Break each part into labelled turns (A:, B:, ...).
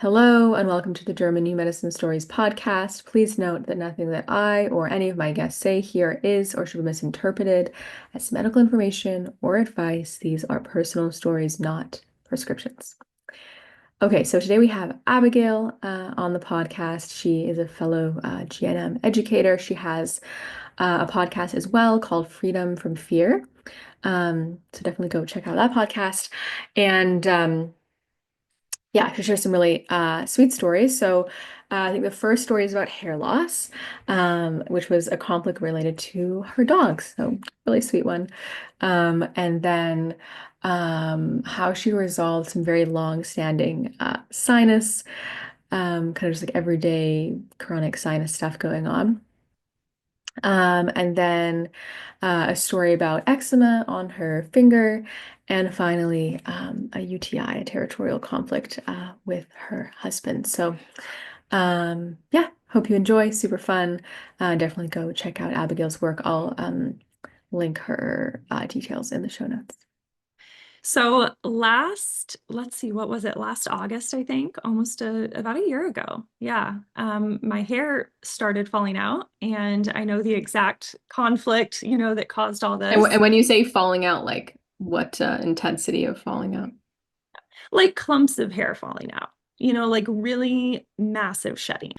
A: Hello, and welcome to the German New Medicine Stories podcast. Please note that nothing that I or any of my guests say here is or should be misinterpreted as medical information or advice. These are personal stories, not prescriptions. Okay, so today we have Abigail on the podcast. She is a fellow GNM educator. She has a podcast as well called Freedom from Fear. So definitely go check out that podcast. And yeah, she shares some really sweet stories. So I think the first story is about hair loss, which was a conflict related to her dogs. So really sweet one. And then how she resolved some very long-standing sinus, kind of just like everyday chronic sinus stuff going on. And then a story about eczema on her finger, and finally a UTI, a territorial conflict with her husband. So, yeah, hope you enjoy. Super fun. Definitely go check out Abigail's work. I'll link her details in the show notes.
B: So let's see, what was it? Last August, I think, about a year ago. Yeah. My hair started falling out, and I know the exact conflict, that caused all
A: And
B: this.
A: when you say falling out, like what intensity of falling out?
B: Like clumps of hair falling out, like really massive shedding.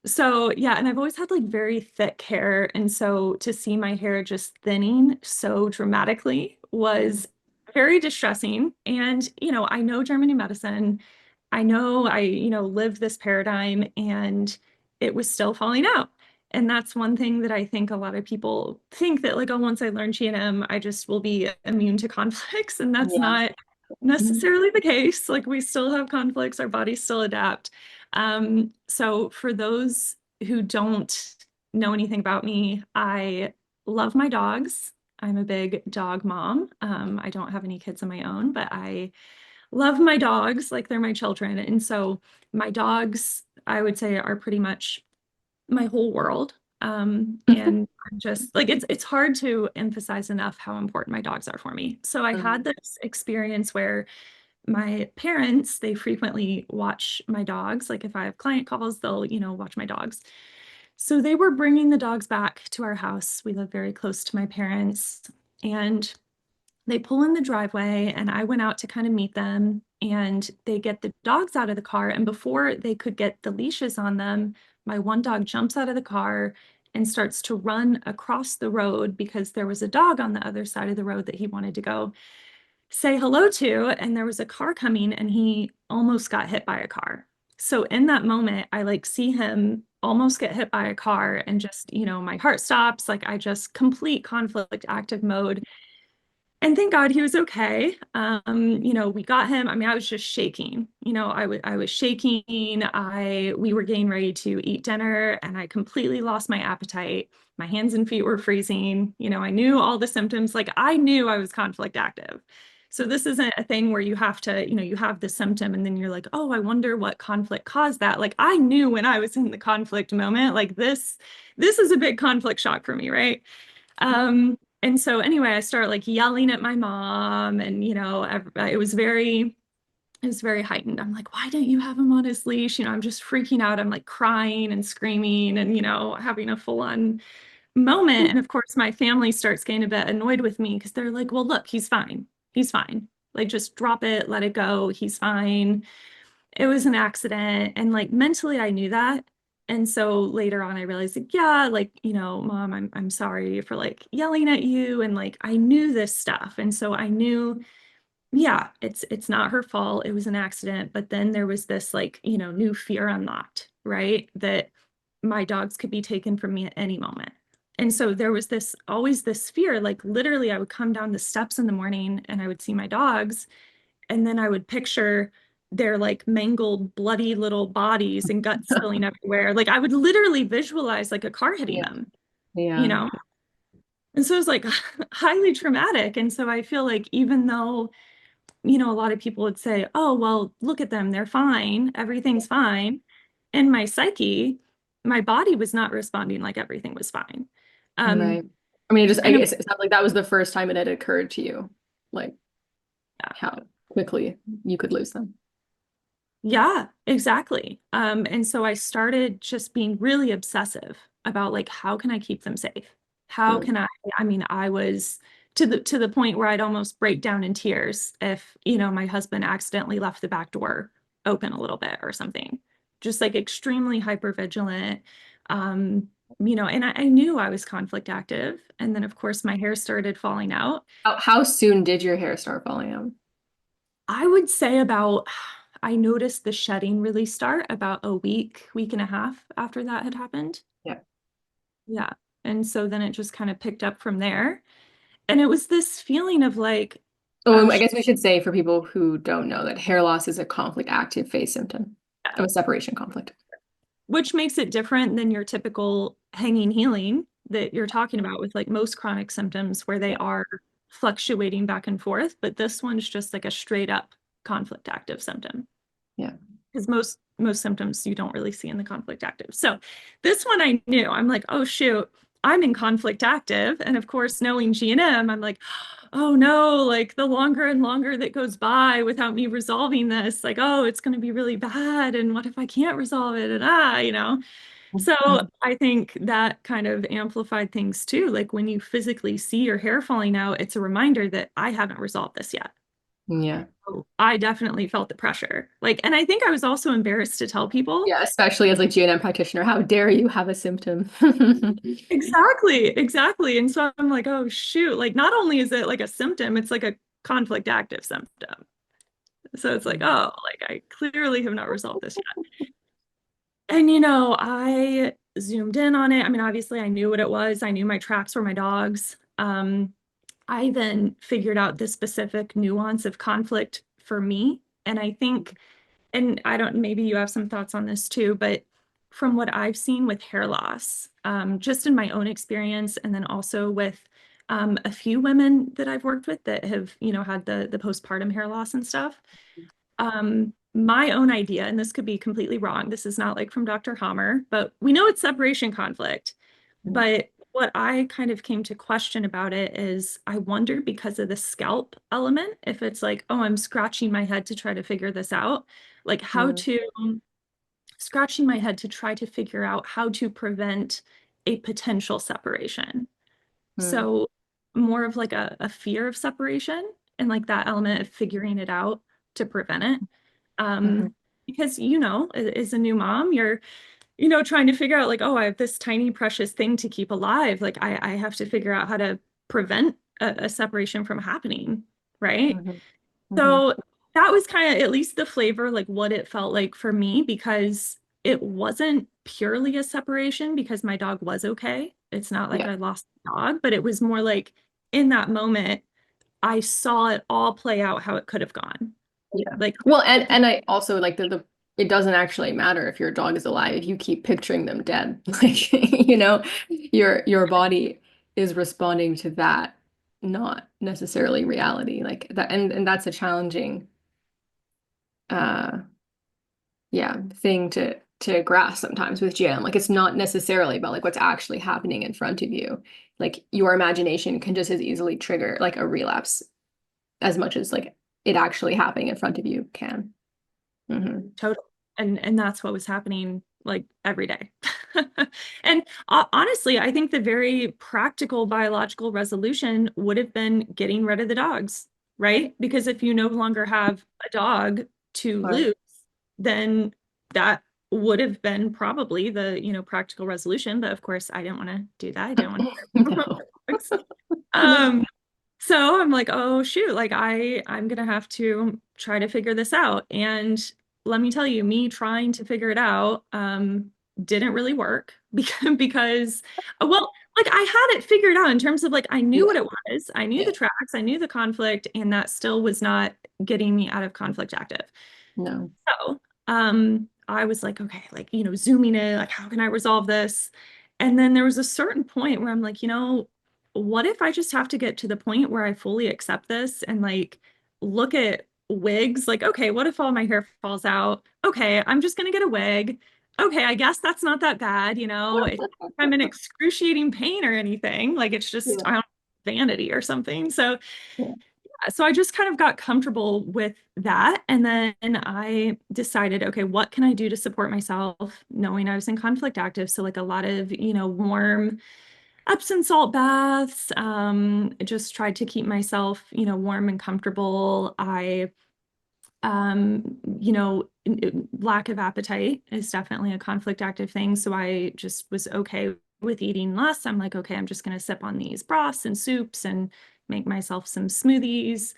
B: So yeah, and I've always had like very thick hair. And so to see my hair just thinning so dramatically was very distressing. And, I know German New Medicine. I know lived this paradigm, and it was still falling out. And that's one thing that I think a lot of people think that like, oh, once I learn G&M, I just will be immune to conflicts. And that's
A: Yeah.
B: not necessarily the case. Like we still have conflicts, our bodies still adapt. So for those who don't know anything about me, I love my dogs. I'm a big dog mom. I don't have any kids of my own, but I love my dogs like they're my children. And so my dogs, I would say, are pretty much my whole world. And I'm just like it's hard to emphasize enough how important my dogs are for me. So I had
A: Mhm.
B: this experience where my parents, they frequently watch my dogs. Like if I have client calls, they'll, watch my dogs. So they were bringing the dogs back to our house. We live very close to my parents, and they pull in the driveway, and I went out to kind of meet them, and they get the dogs out of the car. And before they could get the leashes on them, my one dog jumps out of the car and starts to run across the road because there was a dog on the other side of the road that he wanted to go say hello to. And there was a car coming, and he almost got hit by a car. So in that moment, I like see him almost get hit by a car, and just, my heart stops. Like I just complete conflict active mode. And thank God he was okay. We got him. I mean, I was just shaking. I was shaking. We were getting ready to eat dinner, and I completely lost my appetite. My hands and feet were freezing. I knew all the symptoms. Like I knew I was conflict active. So this isn't a thing where you have to, you have the symptom and then you're like, oh, I wonder what conflict caused that. Like I knew when I was in the conflict moment, like this is a big conflict shock for me, right? And so anyway, I start like yelling at my mom, and it was very heightened. I'm like, why don't you have him on his leash? I'm just freaking out. I'm like crying and screaming and having a full-on moment. And of course, my family starts getting a bit annoyed with me because they're like, well, look, he's fine. He's fine. Like just drop it, let it go. He's fine. It was an accident. And like mentally I knew that. And so later on I realized like, yeah, like, mom, I'm sorry for like yelling at you. And like I knew this stuff. And so I knew, yeah, it's not her fault. It was an accident. But then there was this like, new fear unlocked, right? That my dogs could be taken from me at any moment. And so there was this always this fear, like literally I would come down the steps in the morning and I would see my dogs, and then I would picture their like mangled, bloody little bodies and guts spilling everywhere. Like I would literally visualize like a car hitting
A: Yeah.
B: them, you
A: Yeah.
B: know? And so it's like highly traumatic. And so I feel like even though, a lot of people would say, oh, well, look at them, they're fine, everything's fine. In my psyche, my body was not responding like everything was fine. Um,
A: Right. I mean, I
B: and
A: guess it sounds like that was the first time it had occurred to you, like how quickly you could lose them.
B: Yeah, exactly. And so I started just being really obsessive about like how can I keep them safe? How can
A: Mm.
B: I mean, I was to the point where I'd almost break down in tears if, my husband accidentally left the back door open a little bit or something. Just like extremely hyper vigilant. And I knew I was conflict active. And then of course my hair started falling out.
A: How soon did your hair start falling out?
B: I would say I noticed the shedding really start about a week and a half after that had happened.
A: Yeah.
B: Yeah. And so then it just kind of picked up from there. And it was this feeling of like,
A: Oh,
B: oh,
A: I guess we should say for people who don't know that hair loss is a conflict active phase symptom
B: yeah.
A: of a separation conflict.
B: Which makes it different than your typical hanging healing that you're talking about with like most chronic symptoms where they
A: Yeah.
B: are fluctuating back and forth. But this one's just like a straight up conflict active symptom.
A: Yeah.
B: Because most symptoms you don't really see in the conflict active. So this one I knew. I'm like, oh shoot, I'm in conflict active. And of course, knowing G&M, I'm like, oh no, like the longer and longer that goes by without me resolving this, like, oh, it's going to be really bad. And what if I can't resolve it? And. So
A: Mhm.
B: I think that kind of amplified things too. Like when you physically see your hair falling out, it's a reminder that I haven't resolved this yet.
A: Yeah.
B: I definitely felt the pressure. Like, and I think I was also embarrassed to tell people.
A: Yeah, especially as like GNM practitioner, how dare you have a symptom?
B: Exactly, exactly. And so I'm like, oh shoot, like not only is it like a symptom, it's like a conflict active symptom. So it's like, oh, like I clearly have not resolved this yet. And I zoomed in on it. I mean, obviously I knew what it was. I knew my tracks were my dogs. I then figured out the specific nuance of conflict for me. And I think and I don't, maybe you have some thoughts on this too, but from what I've seen with hair loss, just in my own experience, and then also with a few women that I've worked with that have, had the postpartum hair loss and stuff. My own idea, and this could be completely wrong. This is not like from Dr. Hammer, but we know it's separation conflict. But what I kind of came to question about it is I wonder because of the scalp element, if it's like, oh, I'm scratching my head to try to figure this out, like how
A: Mm,
B: to scratching my head to try to figure out how to prevent a potential separation.
A: mm,
B: So more of like a fear of separation and like that element of figuring it out to prevent it.
A: mhm.
B: Because, as a new mom, you're trying to figure out like, oh, I have this tiny precious thing to keep alive. Like I have to figure out how to prevent a separation from happening, right?
A: Mhm. Mhm.
B: So that was kind of at least the flavor, like what it felt like for me, because it wasn't purely a separation because my dog was okay. It's not like
A: Yeah.
B: I lost the dog, but it was more like in that moment, I saw it all play out how it could have gone.
A: Yeah.
B: Like,
A: Well, and I also like the it doesn't actually matter if your dog is alive if you keep picturing them dead. Like, your body is responding to that, not necessarily reality. Like that, and that's a challenging uh yeah, thing to grasp sometimes with GM. Like it's not necessarily about like what's actually happening in front of you. Like your imagination can just as easily trigger like a relapse as much as like it actually happening in front of you can. Hmm.
B: total. And that's what was happening like every day. And honestly, I think the very practical biological resolution would have been getting rid of the dogs, right? Because if you no longer have a dog to
A: Right.
B: lose, then that would have been probably the, practical resolution. But of course, I didn't want to do that. I didn't want to.
A: No. No.
B: Um, so I'm like, oh shoot, like I'm gonna have to try to figure this out. And let me tell you, me trying to figure it out didn't really work because well, like I had it figured out in terms of like I knew
A: Yeah.
B: what it was, I knew
A: Yeah.
B: the tracks, I knew the conflict, and that still was not getting me out of conflict active.
A: No.
B: So, I was like, okay, like, zooming in, like, how can I resolve this? And then there was a certain point where I'm like, what if I just have to get to the point where I fully accept this and like look at wigs? Like, okay, what if all my hair falls out? Okay, I'm just gonna get a wig. Okay, I guess that's not that bad, if I'm in excruciating pain or anything, like it's just,
A: Yeah.
B: I don't know, vanity or something. So
A: Yeah.
B: So I just kind of got comfortable with that. And then I decided, okay, what can I do to support myself, knowing I was in conflict active? So like a lot of, warm Epsom salt baths, just tried to keep myself, warm and comfortable. Lack of appetite is definitely a conflict active thing. So I just was okay with eating less. I'm like, okay, I'm just going to sip on these broths and soups and make myself some smoothies,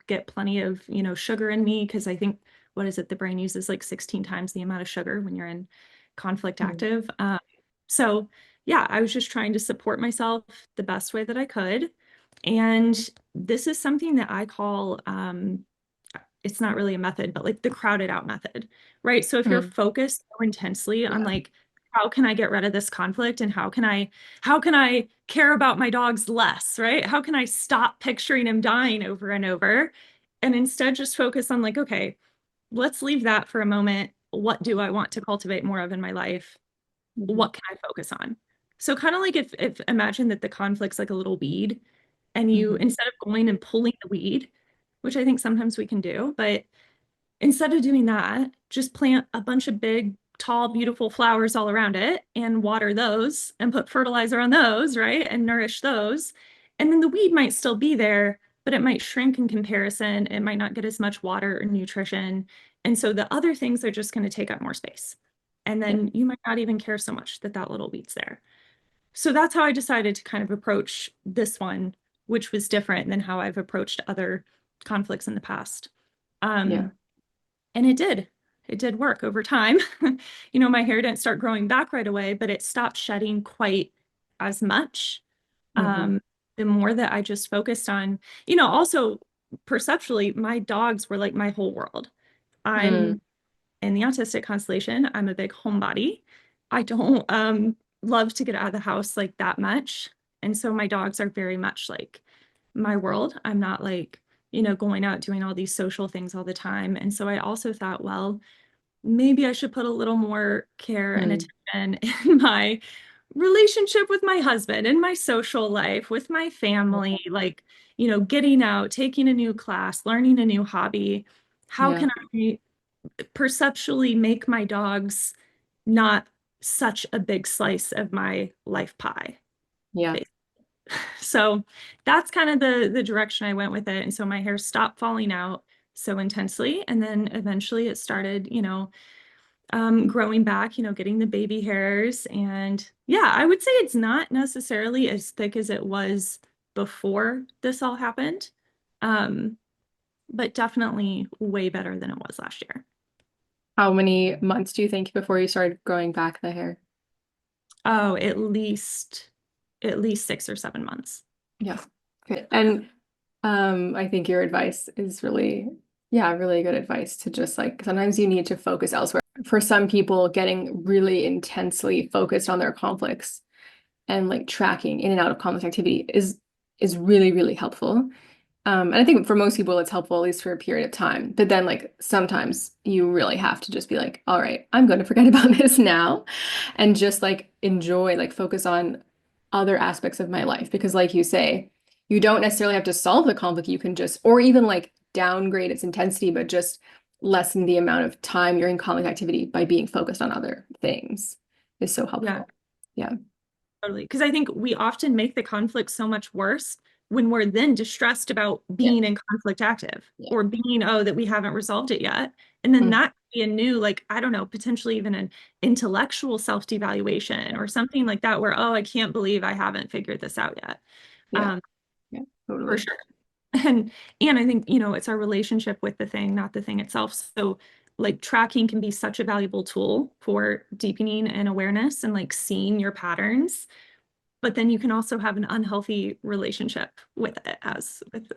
B: get plenty of, sugar in me. Cause I think, what is it? The brain uses like 16 times the amount of sugar when you're in conflict
A: Mm.
B: active. So yeah, I was just trying to support myself the best way that I could. And this is something that I call, it's not really a method, but like the crowded out method, right? So if you're
A: Mm.
B: focused so intensely on
A: Yeah.
B: like, how can I get rid of this conflict and how can I care about my dogs less, right? How can I stop picturing him dying over and over and instead just focus on like, okay, let's leave that for a moment. What do I want to cultivate more of in my life?
A: Mhm.
B: What can I focus on? So kind of like if imagine that the conflict's like a little weed and you
A: Mhm.
B: instead of going and pulling the weed, which I think sometimes we can do, but instead of doing that, just plant a bunch of big, tall, beautiful flowers all around it and water those and put fertilizer on those, right? And nourish those. And then the weed might still be there, but it might shrink in comparison. It might not get as much water or nutrition. And so the other things are just going to take up more space. And
A: Yeah.
B: then you might not even care so much that that little weed's there. So that's how I decided to kind of approach this one, which was different than how I've approached other conflicts in the past.
A: Yeah.
B: Um, and it did. It did work over time. My hair didn't start growing back right away, but it stopped shedding quite as much.
A: Mhm.
B: The more that I just focused on, also perceptually, my dogs were like my whole world.
A: Mm.
B: I'm in the autistic constellation. I'm a big homebody. I don't love to get out of the house like that much. And so my dogs are very much like my world. I'm not like, going out doing all these social things all the time. And so I also thought, well, maybe I should put a little more care and
A: Mm.
B: attention in my relationship with my husband, in my social life, with my family, like, getting out, taking a new class, learning a new hobby. How
A: Yeah.
B: can I perceptually make my dogs not such a big slice of my life pie?
A: Yeah.
B: So that's kind of the direction I went with it. And so my hair stopped falling out so intensely. And then eventually it started, growing back, getting the baby hairs. And yeah, I would say it's not necessarily as thick as it was before this all happened, um, but definitely way better than it was last year.
A: How many months do you think before you started growing back the hair?
B: Oh, at least 6 or 7 months.
A: Yeah. Okay. And I think your advice is really, yeah, really good advice to just like sometimes you need to focus elsewhere. For some people, getting really intensely focused on their conflicts and like tracking in and out of conflict activity is really, really helpful. And I think for most people, it's helpful at least for a period of time. But then, like, sometimes you really have to just be like, all right, I'm going to forget about this now and just like enjoy, like, focus on other aspects of my life. Because, like you say, you don't necessarily have to solve the conflict. You can just, or even like downgrade its intensity, but just lessen the amount of time you're in conflict activity by being focused on other things is so
B: Yeah.
A: helpful. Yeah.
B: Totally. Because I think we often make the conflict so much worse when we're then distressed about
A: Yeah.
B: being in conflict active
A: Yeah.
B: or being, oh, that we haven't resolved it yet. And then
A: Mm.
B: that could be a new, like, I don't know, potentially even an intellectual self-devaluation or something like that, where, oh, I can't believe I haven't figured this out yet.
A: Yeah.
B: Um,
A: Yeah.
B: for
A: Totally.
B: sure. And I think, it's our relationship with the thing, not the thing itself. So like tracking can be such a valuable tool for deepening and awareness and like seeing your patterns, but then you can also have an unhealthy relationship with it as with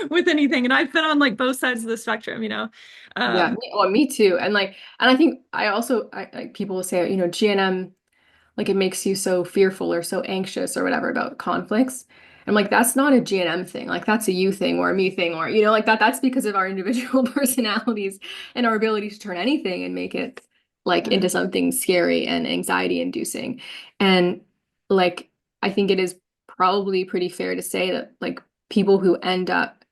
B: with anything. And I've been on like both sides of the spectrum,
A: Yeah,
B: um
A: well, me too. And like, and I think I also, like people will say, GNM, like it makes you so fearful or so anxious or whatever about conflicts. I'm like, that's not a GNM thing. Like that's a you thing or a me thing or, like that's because of our individual personalities and our ability to turn anything and make it like
B: yeah,
A: into something scary and anxiety inducing. And like, I think it is probably pretty fair to say that like people who end up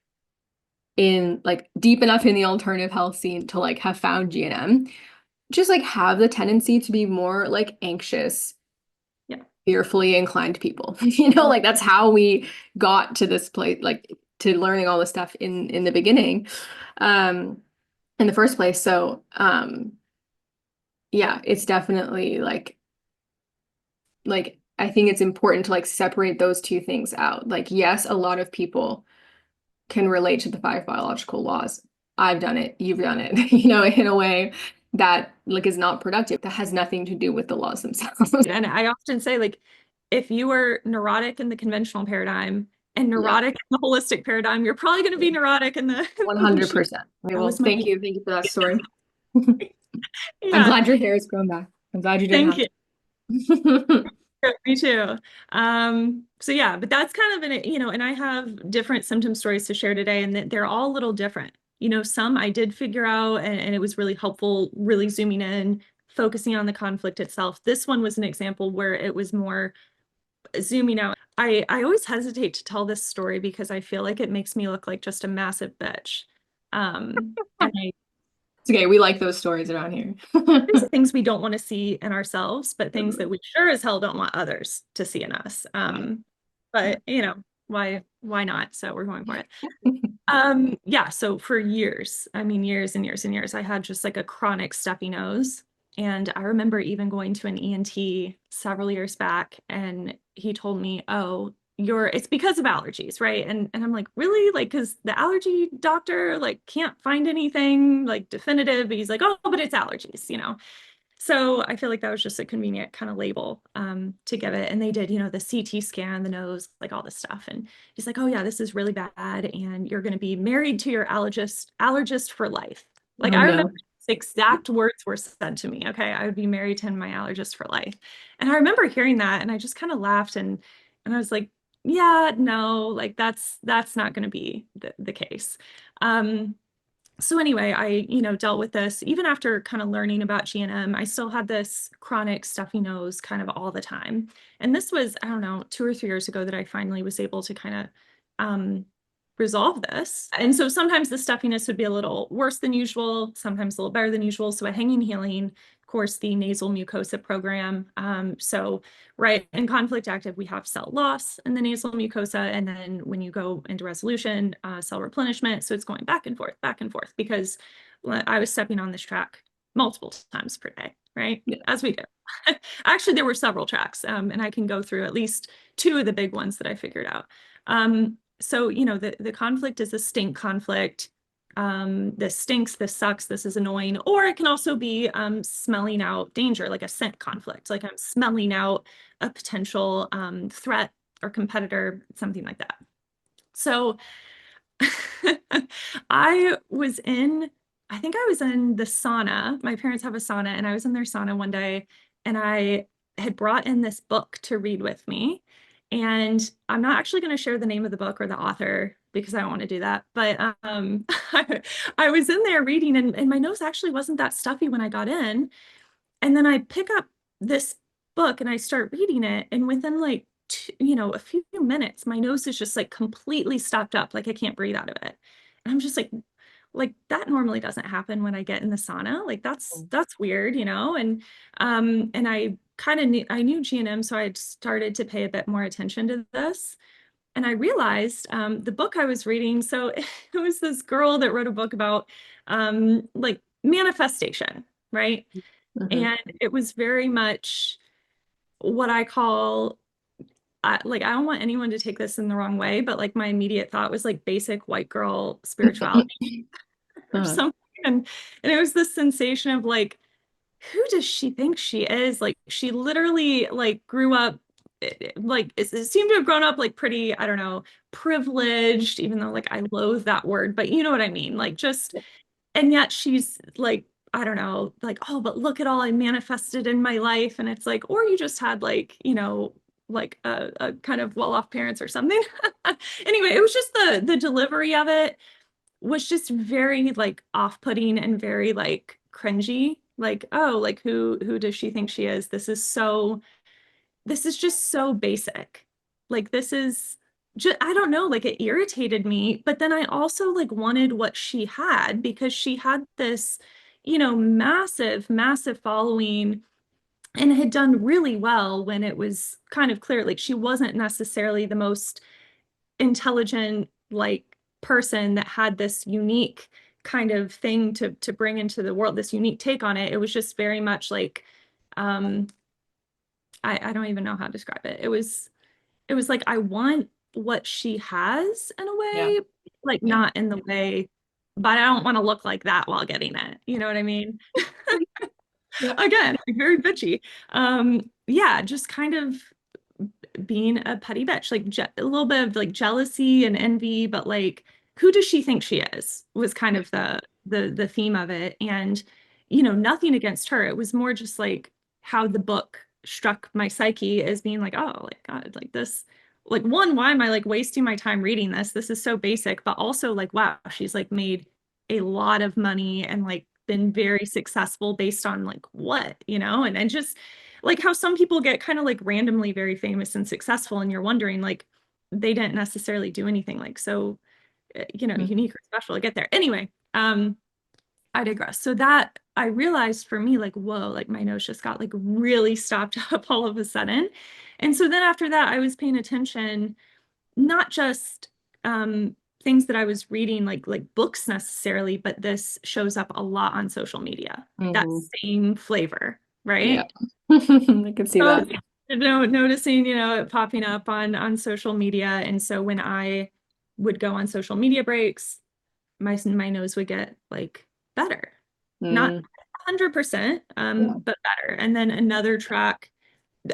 A: in like deep enough in the alternative health scene to like have found GNM just like have the tendency to be more like anxious,
B: Yeah.
A: fearfully inclined people. You know, like that's how we got to this place, like to learning all this stuff in the beginning, um, in the first place. So, yeah, it's definitely like I think it's important to like separate those two things out. Like, yes, a lot of people can relate to the five biological laws. I've done it, you've done it, you know, in a way that like is not productive, that has nothing to do with the laws themselves.
B: And I often say, like, if you were neurotic in the conventional paradigm and
A: Yeah,
B: neurotic in the holistic paradigm, you're probably going to be neurotic in the, the machine.
A: 100%. Okay,
B: That
A: well,
B: was my,
A: thank you. Thank you for that story. I'm
B: yeah,
A: glad your hair is grown back. I'm glad you didn't
B: thank
A: have
B: you.
A: to.
B: Me too. So yeah, but that's kind of and I have different symptom stories to share today, and they're all a little different. Some I did figure out, and it was really helpful, really zooming in, focusing on the conflict itself. This one was an example where it was more zooming out. I always hesitate to tell this story because I feel like it makes me look like just a massive bitch. And
A: It's okay. We like those stories around here.
B: there's things we don't want to see in ourselves, but things that we sure as hell don't want others to see in us. But why not? So we're going for it. Yeah, so for years, I mean years and years and years, I had just like a chronic stuffy nose. And I remember even going to an ENT several years back, and he told me, "Oh, it's because of allergies, right?" And I'm like, "Really?" Like, because the allergy doctor like can't find anything like definitive, but he's like, "Oh, but it's allergies." So I feel like that was just a convenient kind of label to give it. And they did, the CT scan, the nose, like all this stuff. And he's like, "Oh yeah, this is really bad. And you're going to be married to your allergist for life." Like
A: Oh
B: I remember
A: no.
B: exact words were said to me. Okay. I would be married to my allergist for life. And I remember hearing that and I just kind of laughed and I was like, yeah, no, like that's not going to be the case. Um, so anyway, I dealt with this even after kind of learning about GNM. I still had this chronic stuffy nose kind of all the time. And this was, I don't know, 2 or 3 years ago that I finally was able to kind of resolve this. And so sometimes the stuffiness would be a little worse than usual, sometimes a little better than usual. So a hanging healing, of course, the nasal mucosa program. So right in conflict active, we have cell loss in the nasal mucosa. And then when you go into resolution, cell replenishment. So it's going back and forth, because I was stepping on this track multiple times per day, right?
A: Yeah.
B: As we do. Actually, there were several tracks, and I can go through at least two of the big ones that I figured out. So, the conflict is a stink conflict. This stinks, this sucks, this is annoying. Or it can also be smelling out danger, like a scent conflict, like I'm smelling out a potential threat or competitor, something like that. So I think I was in the sauna. My parents have a sauna, and I was in their sauna one day, and I had brought in this book to read with me. And I'm not actually going to share the name of the book or the author because I don't want to do that. But I was in there reading, and my nose actually wasn't that stuffy when I got in. And then I pick up this book and I start reading it, and within like a few minutes, my nose is just like completely stopped up, like I can't breathe out of it. And I'm just like that normally doesn't happen when I get in the sauna. Like that's weird, and I kind of knew GNM, so I started to pay a bit more attention to this. And I realized the book I was reading, so it was this girl that wrote a book about like manifestation, right?
A: Mhm.
B: And it was very much what I call, like, I don't want anyone to take this in the wrong way, but like my immediate thought was like basic white girl spirituality or
A: Uh,
B: something. And it was this sensation of like, who does she think she is? Like, she literally like grew up, like, it seemed to have grown up like pretty, I don't know, privileged, even though like I loathe that word, but you know what I mean? Like, just, and yet she's like, I don't know, like, oh, but look at all I manifested in my life. And it's like, or you just had like, like a kind of well-off parents or something. Anyway, it was just the delivery of it was just very like off-putting and very like cringy. Like, oh, like who does she think she is? This is just so basic. Like this is just, I don't know, like it irritated me. But then I also like wanted what she had because she had this, massive, massive following and had done really well when it was kind of clear like she wasn't necessarily the most intelligent like person that had this unique kind of thing to bring into the world, this unique take on it. It was just very much like um I don't even know how to describe it. It was like I want what she has in a
A: Yeah.
B: way, like
A: Yeah.
B: not in the way, but I don't want to look like that while getting it. You know what I mean?
A: Yeah.
B: Again, like, very bitchy. Yeah, just kind of being a petty bitch, like a little bit of like jealousy and envy, but like who does she think she is was kind of the theme of it. And nothing against her. It was more just like how the book struck my psyche as being like, oh, like God, like this, like one, why am I like wasting my time reading this? This is so basic, but also like, wow, she's like made a lot of money and like been very successful based on like what, and just like how some people get kind of like randomly very famous and successful and you're wondering like they didn't necessarily do anything like so
A: Mhm.
B: unique or special to get there. Anyway, I digress. So that I realized for me like whoa, like my nose just got like really stopped up all of a sudden. And so then after that I was paying attention not just things that I was reading like books necessarily, but this shows up a lot on social media. That
A: Mhm.
B: same flavor,
A: Yeah.
B: right?
A: I could see
B: So,
A: that.
B: noticing, it popping up on social media. And so when I would go on social media breaks, my nose would get like better. Not
A: Mm,
B: 100%,
A: yeah.
B: but better. And then another track.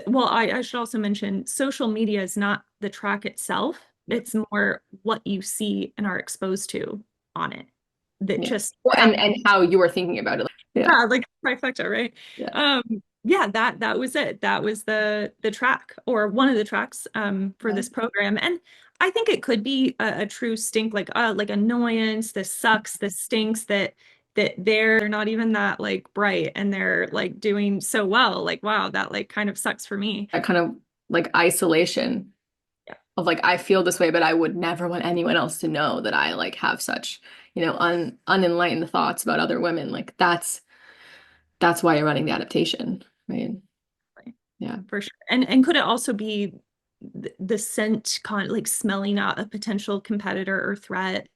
B: Well, I should also mention social media is not the track itself.
A: Yeah.
B: It's more what you see and are exposed to on it that
A: Yeah.
B: just
A: Well,
B: happen.
A: and how you were thinking about it. Like, yeah.
B: Yeah, like trifecta, right?
A: Yeah.
B: Um, yeah, that was it. That was the track or one of the tracks for
A: Yeah.
B: this program. And I think it could be a true stink, like annoyance, this sucks, this stinks, that they're not even that like bright and they're like doing so well. Like, wow, that like kind of sucks for me.
A: That kind of like isolation
B: Yeah.
A: of like I feel this way, but I would never want anyone else to know that I like have such, unenlightened thoughts about other women. Like that's why you're running the adaptation, right? Yeah.
B: For sure. And could it also be the scent like smelling out a potential competitor or threat?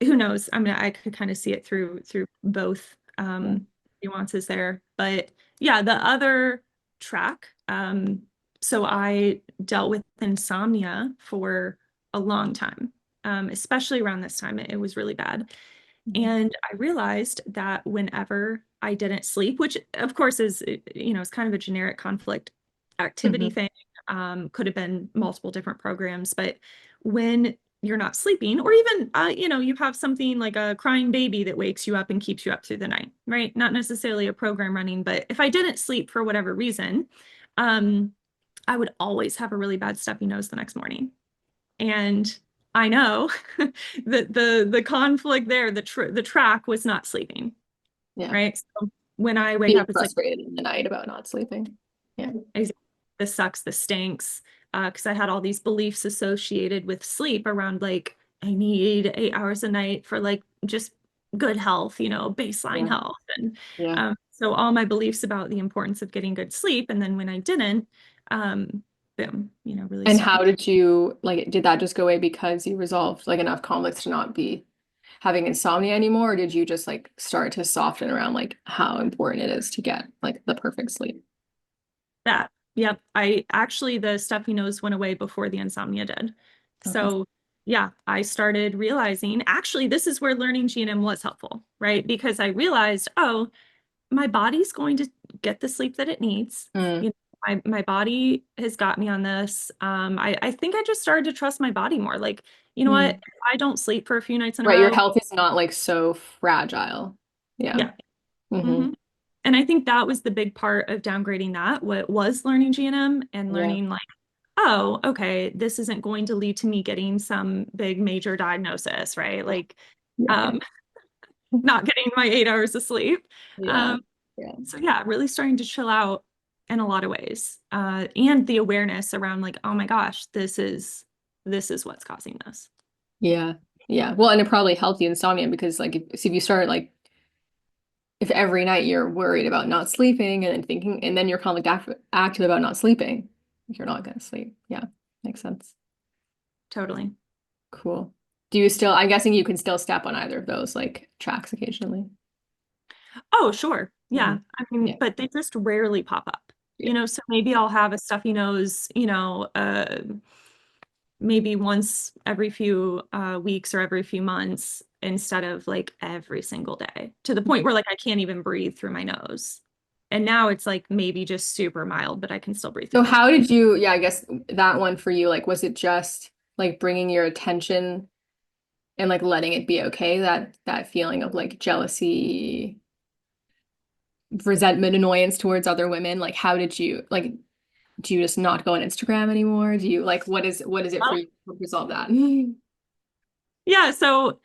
B: Who knows? I mean, I could kind of see it through both
A: Yeah.
B: nuances there. But yeah, the other track, so I dealt with insomnia for a long time, especially around this time. It was really bad.
A: Mhm.
B: And I realized that whenever I didn't sleep, which of course is kind of a generic conflict activity
A: Mhm.
B: thing, could have been multiple different programs, but when you're not sleeping, or even, you have something like a crying baby that wakes you up and keeps you up through the night, right? Not necessarily a program running, but if I didn't sleep for whatever reason, um, I would always have a really bad stuffy nose the next morning. And I know that the conflict there, the track was not sleeping,
A: Yeah.
B: right? So when I wake
A: Being
B: up, it's like,
A: frustrated in the night about not sleeping. Yeah.
B: this sucks, this stinks. Because I had all these beliefs associated with sleep around like I need 8 hours a night for like just good health, baseline
A: Yeah.
B: health. And
A: Yeah.
B: so all my beliefs about the importance of getting good sleep. And then when I didn't, um, boom, really
A: And
B: stuffy.
A: how did you like did that just go away because you resolved like enough conflicts to not be having insomnia anymore, or did you just like start to soften around like how important it is to get like the perfect sleep?
B: That. Yep. The stuffy nose went away before the insomnia did.
A: Okay.
B: So yeah, I started realizing actually this is where learning GNM was helpful, right? Because I realized, oh, my body's going to get the sleep that it needs.
A: Mm,
B: My body has got me on this. I think I just started to trust my body more. Like, you know what?
A: mm.
B: If I don't sleep for a few nights in a
A: Right, your
B: row,
A: health is not like so fragile. Yeah.
B: yeah.
A: Hmm.
B: hmm And I think that was the big part of downgrading that, what was learning GNM and
A: Yeah.
B: learning like, oh, okay, this isn't going to lead to me getting some big major diagnosis, right? Like,
A: Yeah.
B: um, not getting my 8 hours of sleep.
A: Yeah.
B: Um,
A: Yeah.
B: so yeah, really starting to chill out in a lot of ways. And the awareness around like, oh my gosh, this is this is what's causing this.
A: Yeah. Yeah. Well, and it probably helped the insomnia because like if you start like if every night you're worried about not sleeping and then thinking and then you're kind of like active about not sleeping, you're not gonna sleep. Yeah. Makes sense.
B: Totally.
A: Cool. Do you still, I'm guessing you can still step on either of those like tracks occasionally.
B: Oh, sure.
A: Hmm.
B: Yeah. I mean,
A: Yeah.
B: but they just rarely pop up.
A: Yeah.
B: So maybe I'll have a stuffy nose, maybe once every few weeks or every few months instead of like every single day to the point where like I can't even breathe through my nose. And now it's like maybe just super mild, but I can still breathe through
A: So
B: my nose.
A: how did you, yeah, I guess that one for you, like, was it just like bringing your attention and like letting it be okay? That feeling of like jealousy, resentment, annoyance towards other women? Like, how did you like? Do you just not go on Instagram anymore? Do you like what is it for
B: Well,
A: you to resolve that?
B: yeah, so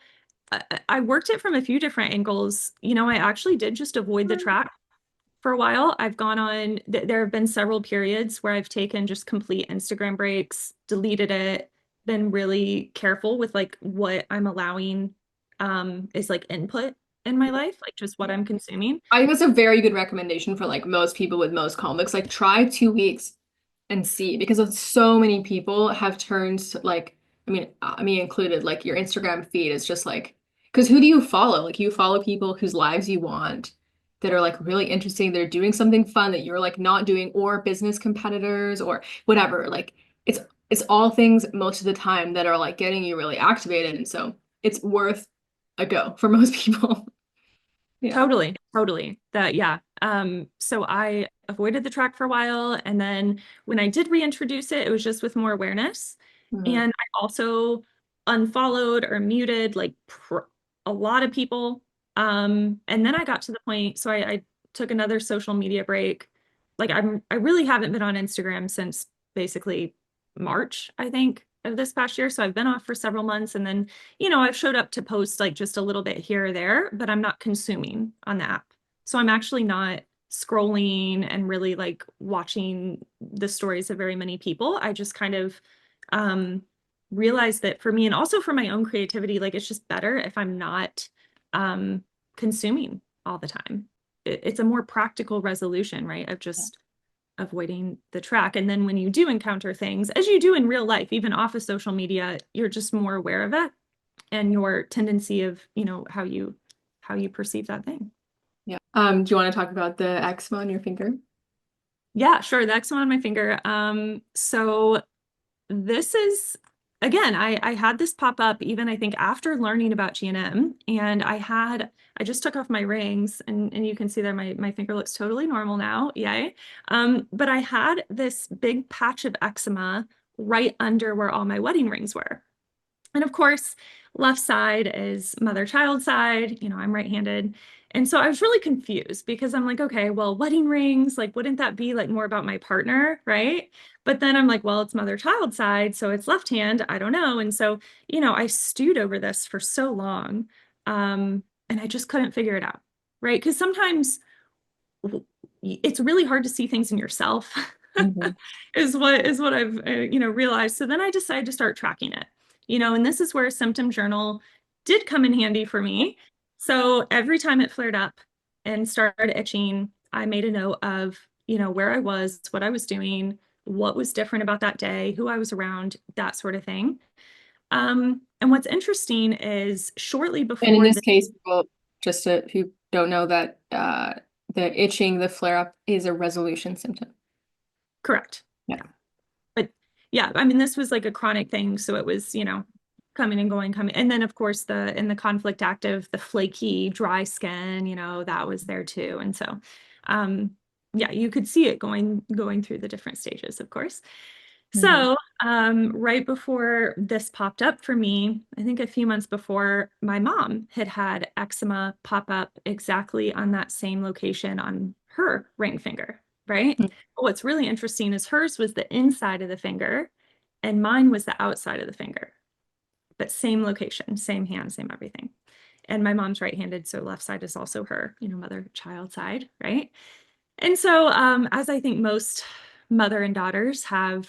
B: I worked it from a few different angles. I actually did just avoid the track for a while. I've gone on, there have been several periods where I've taken just complete Instagram breaks, deleted it, been really careful with like what I'm allowing is like input in my life, like just what
A: Yeah.
B: I'm consuming.
A: I think that's a very good recommendation for like most people with most comics. Like try 2 weeks and see because of so many people have turned to, like I mean included like your Instagram feed is just like because who do you follow? Like you follow people whose lives you want that are like really interesting. They're doing something fun that you're like not doing or business competitors or whatever. Like it's all things most of the time that are like getting you really activated and so it's worth a go for most people. Yeah.
B: Totally, totally. That, yeah. So I avoided the track for a while. And then when I did reintroduce it, it was just with more awareness.
A: Mhm.
B: And I also unfollowed or muted like a lot of people. And then I got to the point, so I took another social media break. Like I really haven't been on Instagram since basically March, I think, of this past year. So I've been off for several months and then I've showed up to post like just a little bit here or there, but I'm not consuming on the app. So I'm actually not scrolling and really like watching the stories of very many people. I just kind of um, realized that for me and also for my own creativity, like it's just better if I'm not um, consuming all the time. It's a more practical resolution, right? Of just avoiding the track. And then when you do encounter things, as you do in real life, even off of social media, you're just more aware of it and your tendency of, how you perceive that thing.
A: Yeah. Do you want to talk about the eczema on your finger?
B: Yeah, sure. The eczema on my finger. So this is again, I had this pop up even I think after learning about GNM, and I just took off my rings and you can see there my finger looks totally normal now. Yay. But I had this big patch of eczema right under where all my wedding rings were. And of course, left side is mother-child side. I'm right-handed. And so I was really confused because I'm like, okay, well, wedding rings, like, wouldn't that be like more about my partner, right? But then I'm like, well, it's mother-child side, so it's left hand. I don't know. And so, I stewed over this for so long, and I just couldn't figure it out, right? Because sometimes it's really hard to see things in yourself
A: Mhm.
B: is what I've realized. So then I decided to start tracking it. And this is where a symptom journal did come in handy for me. So every time it flared up and started itching, I made a note of, where I was, what I was doing, what was different about that day, who I was around, that sort of thing. And what's interesting is shortly
A: And in
B: before
A: this
B: the
A: case, well, just to, if you don't know that the itching, the flare-up is a resolution symptom.
B: correct.
A: Yeah.
B: Yeah. But yeah, I mean, this was like a chronic thing. So it was, coming and going, coming. And then of course in the conflict active, the flaky, dry skin, that was there too. And so um yeah, you could see it going through the different stages, of course.
A: Mhm.
B: So right before this popped up for me, I think a few months before, my mom had eczema pop up exactly on that same location on her ring finger, right? What's really interesting is hers was the inside of the finger and mine was the outside of the finger, but same location, same hand, same everything. And my mom's right-handed, so left side is also her, mother-child side, right? And so, as I think most mother and daughters have,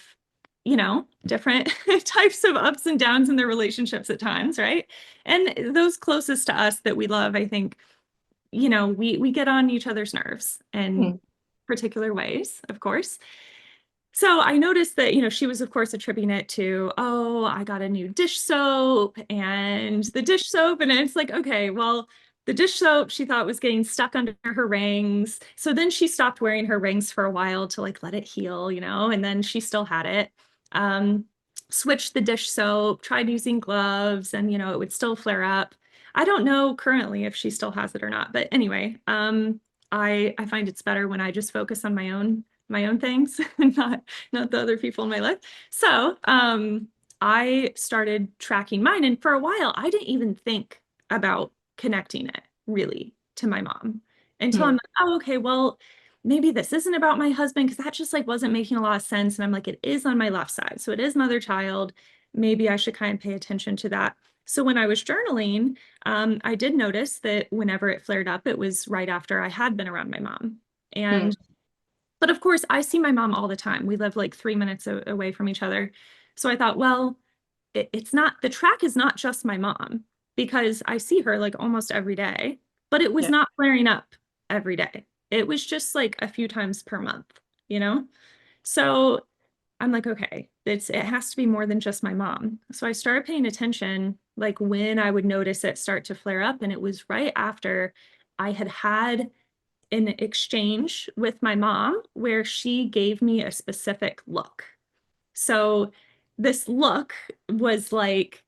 B: different types of ups and downs in their relationships at times, right? And those closest to us that we love, I think, we get on each other's nerves in particular ways, of course. So I noticed that, she was, of course, attributing it to, oh, I got a new dish soap and the dish soap. And it's like, okay, well, the dish soap she thought was getting stuck under her rings. So then she stopped wearing her rings for a while to like let it heal, and then she still had it. Um, Switched the dish soap, tried using gloves, and, it would still flare up. I don't know currently if she still has it or not. But anyway, I find it's better when I just focus on my own things and not the other people in my life. So I started tracking mine. And for a while, I didn't even think about connecting it really to my mom until I'm like, oh, okay, well, maybe this isn't about my husband because that just like wasn't making a lot of sense. And I'm like, it is on my left side. So it is mother child. Maybe I should kind of pay attention to that. So when I was journaling, I did notice that whenever it flared up, it was right after I had been around my mom. And but of course, I see my mom all the time. We live like 3 minutes away from each other. So I thought, well, it's not, the track is not just my mom because I see her like almost every day, but it was
A: Yeah.
B: not flaring up every day. It was just like a few times per month, you know? So I'm like, okay, it has to be more than just my mom. So I started paying attention, like when I would notice it start to flare up. And it was right after I had an exchange with my mom where she gave me a specific look. So this look was like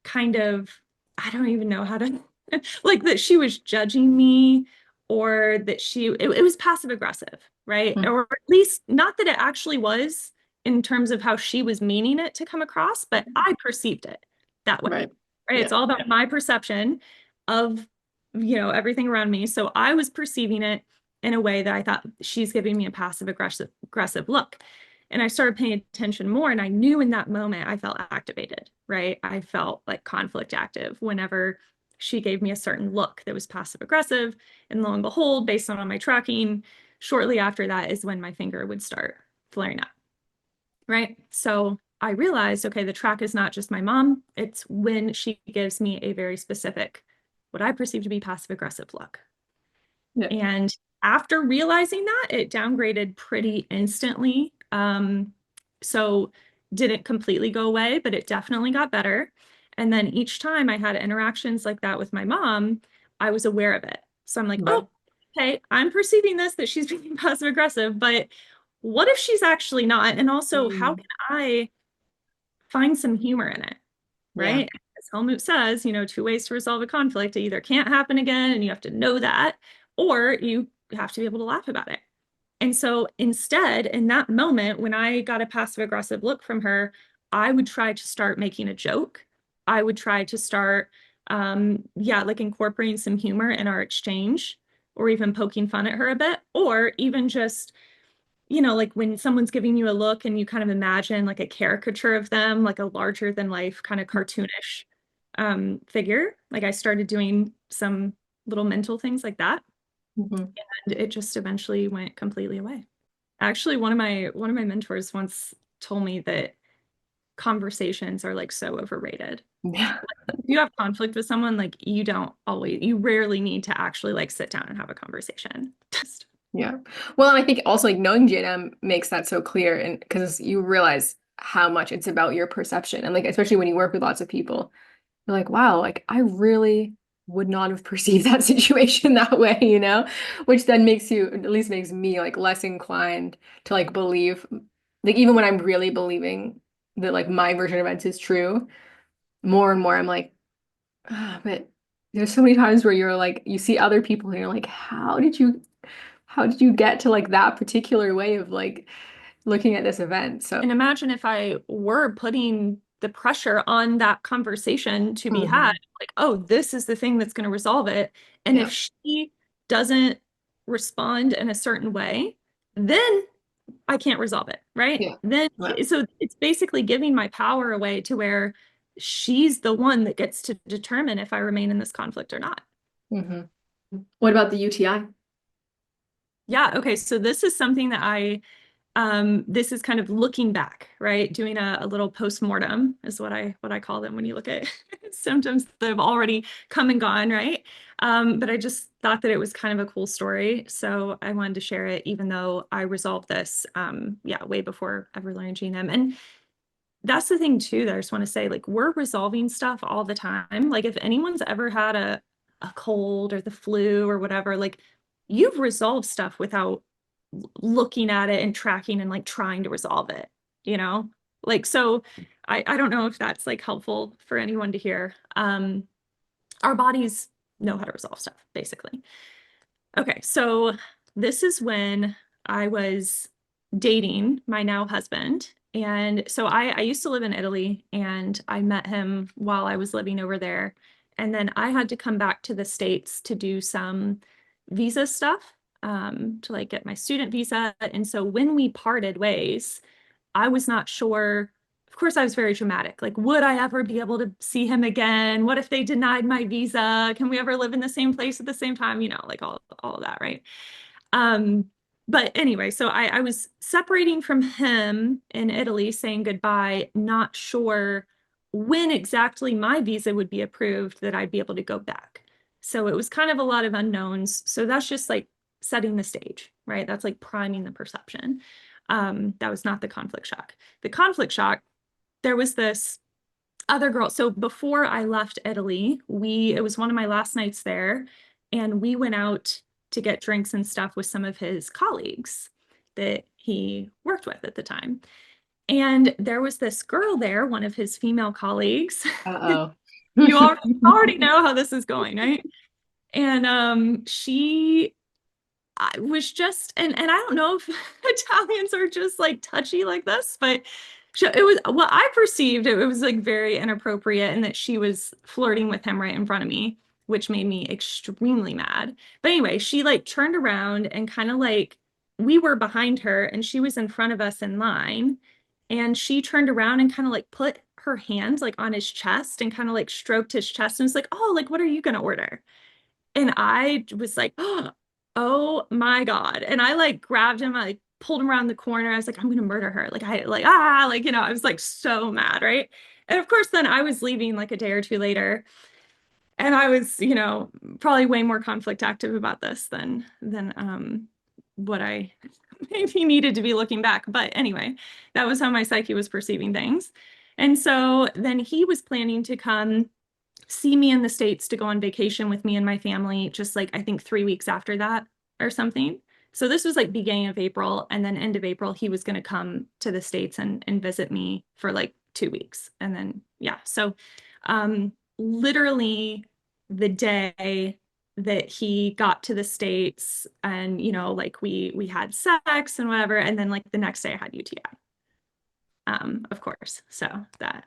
B: kind of, I don't even know how to, like that she was judging me or that it was passive aggressive, right? Or at least not that it actually was in terms of how she was meaning it to come across, but I perceived it that way,
A: Right.
B: right?
A: Yeah.
B: It's all about my perception of, everything around me. So I was perceiving it in a way that I thought she's giving me a passive aggressive look. And I started paying attention more. And I knew in that moment I felt activated, right? I felt like conflict active whenever she gave me a certain look that was passive aggressive. And lo and behold, based on my tracking, shortly after that is when my finger would start flaring up, right? So I realized, okay, the track is not just my mom. It's when she gives me a very specific, what I perceive to be passive aggressive look.
A: Yeah.
B: And after realizing that, it downgraded pretty instantly. So didn't completely go away, but it definitely got better. And then each time I had interactions like that with my mom, I was aware of it. So I'm like,
A: Right.
B: oh, okay, I'm perceiving this that she's being passive aggressive, but what if she's actually not? And also, how can I find some humor in it?
A: Yeah.
B: Right? As Helmut says, 2 ways to resolve a conflict. It either can't happen again, and you have to know that, or you have to be able to laugh about it. And so instead, in that moment, when I got a passive aggressive look from her, I would try to start making a joke. I would try to start, like incorporating some humor in our exchange, or even poking fun at her a bit, or even just like when someone's giving you a look and you kind of imagine like a caricature of them, like a larger than life kind of cartoonish figure. Like I started doing some little mental things like that,
A: Mhm.
B: and it just eventually went completely away. Actually, one of my mentors once told me that conversations are like so overrated.
A: Yeah.
B: If you have conflict with someone, like you rarely need to actually like sit down and have a conversation. Just
A: Yeah. Well, and I think also like knowing JNM makes that so clear and because you realize how much it's about your perception. And like especially when you work with lots of people, you're like, wow, like I really would not have perceived that situation that way, Which then makes you, at least makes me like less inclined to like believe, like even when I'm really believing that like my version of events is true, more and more I'm like, ah, but there's so many times where you're like, you see other people and you're like, how did you get to like that particular way of like looking at this event? So,
B: And imagine if I were putting the pressure on that conversation to be had,
A: mhm.
B: like, oh, this is the thing that's going to resolve it. And if
A: Yeah,
B: she doesn't respond in a certain way, then I can't resolve it, right?
A: yeah,
B: Then,
A: yeah.
B: so it's basically giving my power away to where she's the one that gets to determine if I remain in this conflict or not.
A: Hmm. What about the UTI?
B: Yeah, okay. So this is something that I this is kind of looking back, right? Doing a little post-mortem is what I call them when you look at symptoms that have already come and gone, right? But I just thought that it was kind of a cool story. So I wanted to share it, even though I resolved this, yeah, way before ever learning GNM. And that's the thing too that I just want to say, like, we're resolving stuff all the time. Like, if anyone's ever had a cold or the flu or whatever, like, you've resolved stuff without looking at it and tracking and like trying to resolve it, you know? Like, so I don't know if that's like helpful for anyone to hear. Our bodies know how to resolve stuff, basically. Okay, so this is when I was dating my now husband. And so I used to live in Italy, and I met him while I was living over there. And then I had to come back to the States to do some visa stuff, to like get my student visa. And so when we parted ways, I was not sure. Of course, I was very dramatic. Like, would I ever be able to see him again? What if they denied my visa? Can we ever live in the same place at the same time? You know, like all of that, right? Um, but anyway, so I was separating from him in Italy, saying goodbye, not sure when exactly my visa would be approved that I'd be able to go back. So it was kind of a lot of unknowns. So that's just like setting the stage, right? That's like priming the perception. That was not the conflict shock. The conflict shock, there was this other girl. So before I left Italy, it was one of my last nights there, and we went out to get drinks and stuff with some of his colleagues that he worked with at the time. And there was this girl there, one of his female colleagues.
A: Uh-oh.
B: You already know how this is going, right? And she I was just, and I don't know if Italians are just like touchy like this, but it was what I perceived. It was like very inappropriate, and that she was flirting with him right in front of me, which made me extremely mad. But anyway, she like turned around and kind of like, we were behind her and she was in front of us in line. And she turned around and kind of like put her hands like on his chest and kind of like stroked his chest and was like, "Oh, like, what are you gonna order?" And I was like, oh my God. And I like grabbed him, I like pulled him around the corner. I was like, I'm gonna murder her. Like like, I was like so mad, right? And of course, then I was leaving like a day or two later. And I was, probably way more conflict active about this than what I maybe needed to be looking back. But anyway, that was how my psyche was perceiving things. And so then he was planning to come see me in the States to go on vacation with me and my family, just like I think 3 weeks after that or something. So this was like beginning of April, and then end of April, he was going to come to the States and visit me for like 2 weeks. And then, yeah. So literally the day that he got to the States, and, like we had sex and whatever. And then like the next day I had UTI. Of course. So that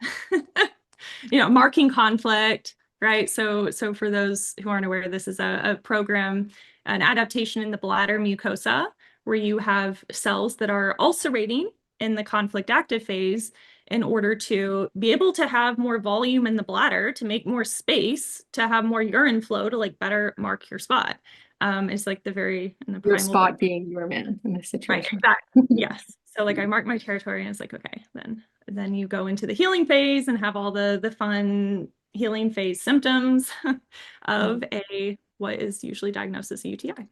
B: marking conflict, right? So for those who aren't aware, this is a program, an adaptation in the bladder mucosa, where you have cells that are ulcerating in the conflict active phase in order to be able to have more volume in the bladder, to make more space, to have more urine flow, to like better mark your spot. It's like in the
A: Your
B: primal
A: spot being your man in this
B: right,
A: situation.
B: exactly. Yes. So like I mark my territory, and it's like, okay, then you go into the healing phase and have all the fun healing phase symptoms of what is usually diagnosed as a UTI.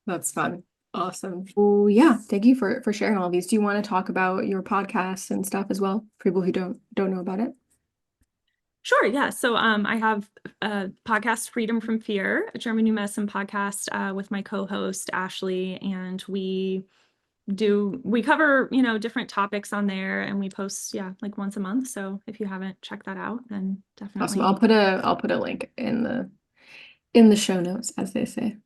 A: That's fun. Awesome. Well, yeah, thank you for sharing all these. Do you want to talk about your podcast and stuff as well, for people who don't know about it?
B: Sure, yeah. So I have a podcast, Freedom from Fear, a German New Medicine podcast, with my co-host Ashley, and we cover, different topics on there, and we post, yeah, like once a month. So if you haven't checked that out, then
A: Awesome.
B: definitely.
A: I'll put a link in the show notes, as they say.